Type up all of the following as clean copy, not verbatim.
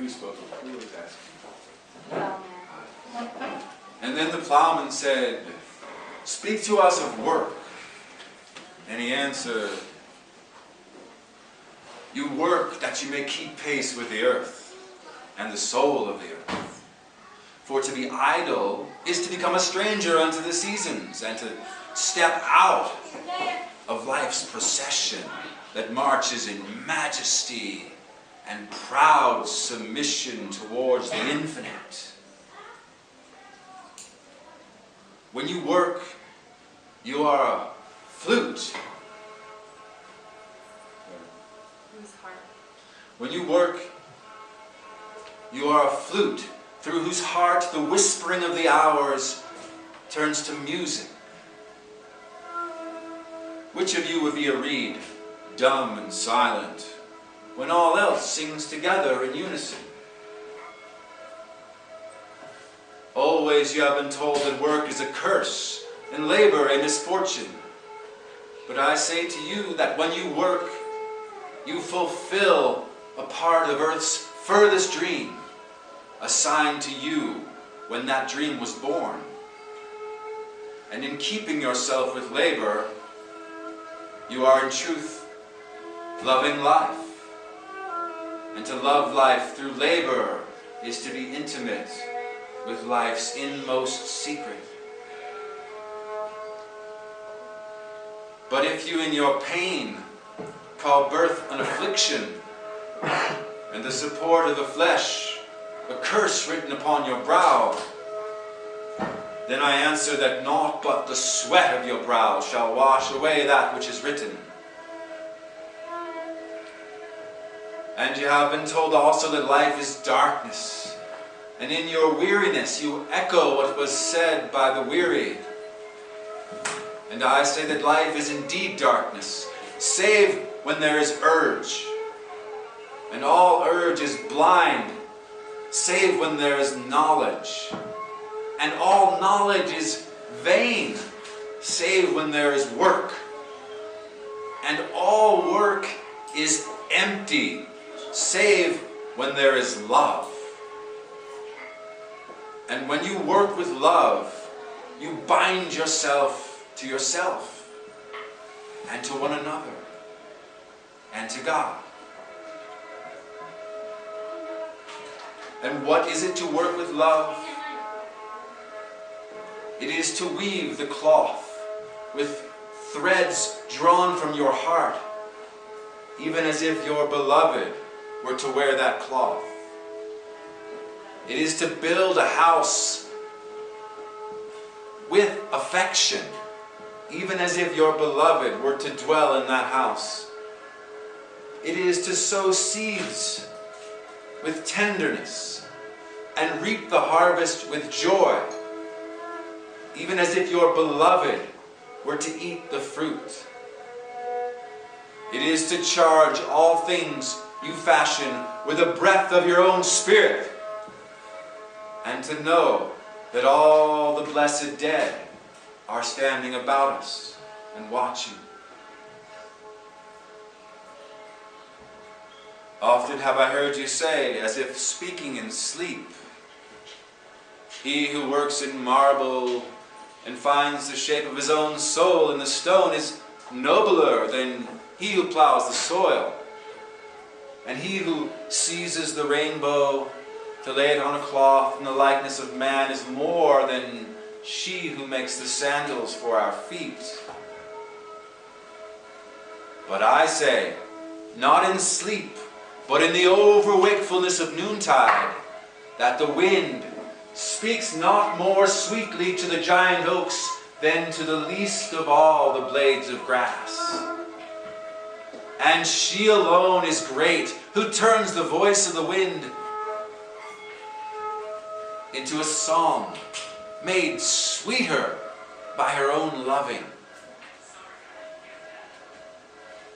Who spoke? Who was asking? Plowman. And then the plowman said, "Speak to us of work." And he answered, "You work that you may keep pace with the earth and the soul of the earth. For to be idle is to become a stranger unto the seasons, and to step out of life's procession that marches in majesty and proud submission towards the infinite. When you work, you are a flute. Whose heart? When you work, you are a flute through whose heart the whispering of the hours turns to music. Which of you would be a reed, dumb and silent, when all else sings together in unison? Always you have been told that work is a curse and labor a misfortune. But I say to you that when you work, you fulfill a part of earth's furthest dream, assigned to you when that dream was born. And in keeping yourself with labor, you are in truth loving life. And to love life through labor is to be intimate with life's inmost secret. But if you in your pain call birth an affliction, and the support of the flesh a curse written upon your brow, then I answer that naught but the sweat of your brow shall wash away that which is written. And you have been told also that life is darkness, and in your weariness you echo what was said by the weary. And I say that life is indeed darkness, save when there is urge. And all urge is blind, save when there is knowledge. And all knowledge is vain, save when there is work. And all work is empty, save when there is love. And when you work with love, you bind yourself to yourself, and to one another, and to God. And what is it to work with love? It is to weave the cloth with threads drawn from your heart, even as if your beloved were to wear that cloth. It is to build a house with affection, even as if your beloved were to dwell in that house. It is to sow seeds with tenderness and reap the harvest with joy, even as if your beloved were to eat the fruit. It is to charge all things you fashion with the breath of your own spirit, and to know that all the blessed dead are standing about us and watching. Often have I heard you say, as if speaking in sleep, "He who works in marble and finds the shape of his own soul in the stone is nobler than he who plows the soil. And he who seizes the rainbow to lay it on a cloth in the likeness of man is more than she who makes the sandals for our feet." But I say, not in sleep, but in the overwakefulness of noontide, that the wind speaks not more sweetly to the giant oaks than to the least of all the blades of grass. And she alone is great, who turns the voice of the wind into a song made sweeter by her own loving.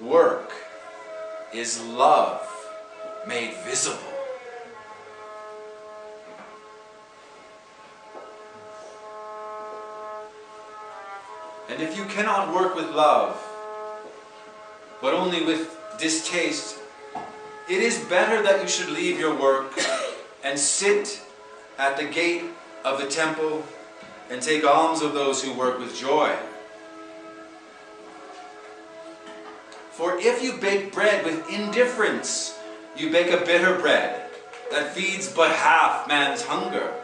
Work is love made visible. And if you cannot work with love, but only with distaste, it is better that you should leave your work and sit at the gate of the temple and take alms of those who work with joy. For if you bake bread with indifference, you bake a bitter bread that feeds but half man's hunger.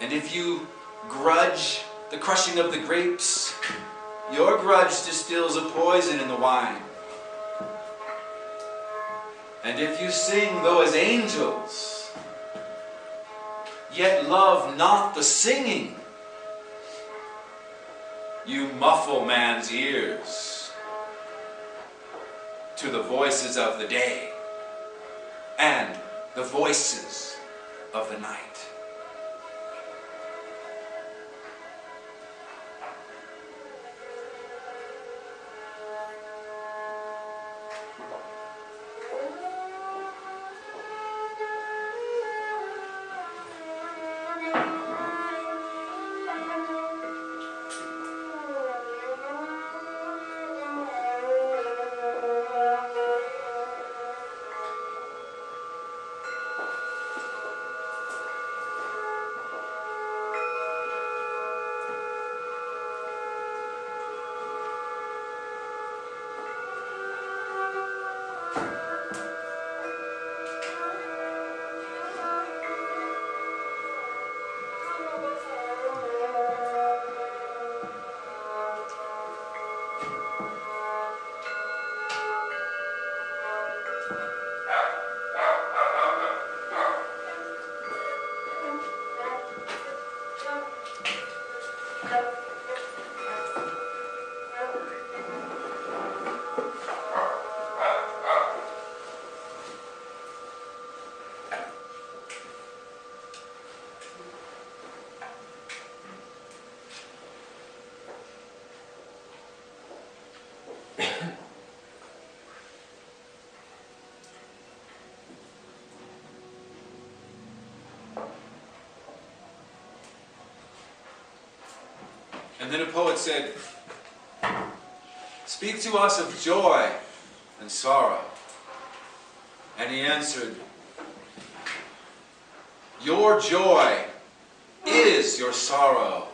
And if you grudge the crushing of the grapes, your grudge distills a poison in the wine. And if you sing though as angels, yet love not the singing, you muffle man's ears to the voices of the day and the voices of the night. And then a poet said, "Speak to us of joy and sorrow." And he answered, "Your joy is your sorrow."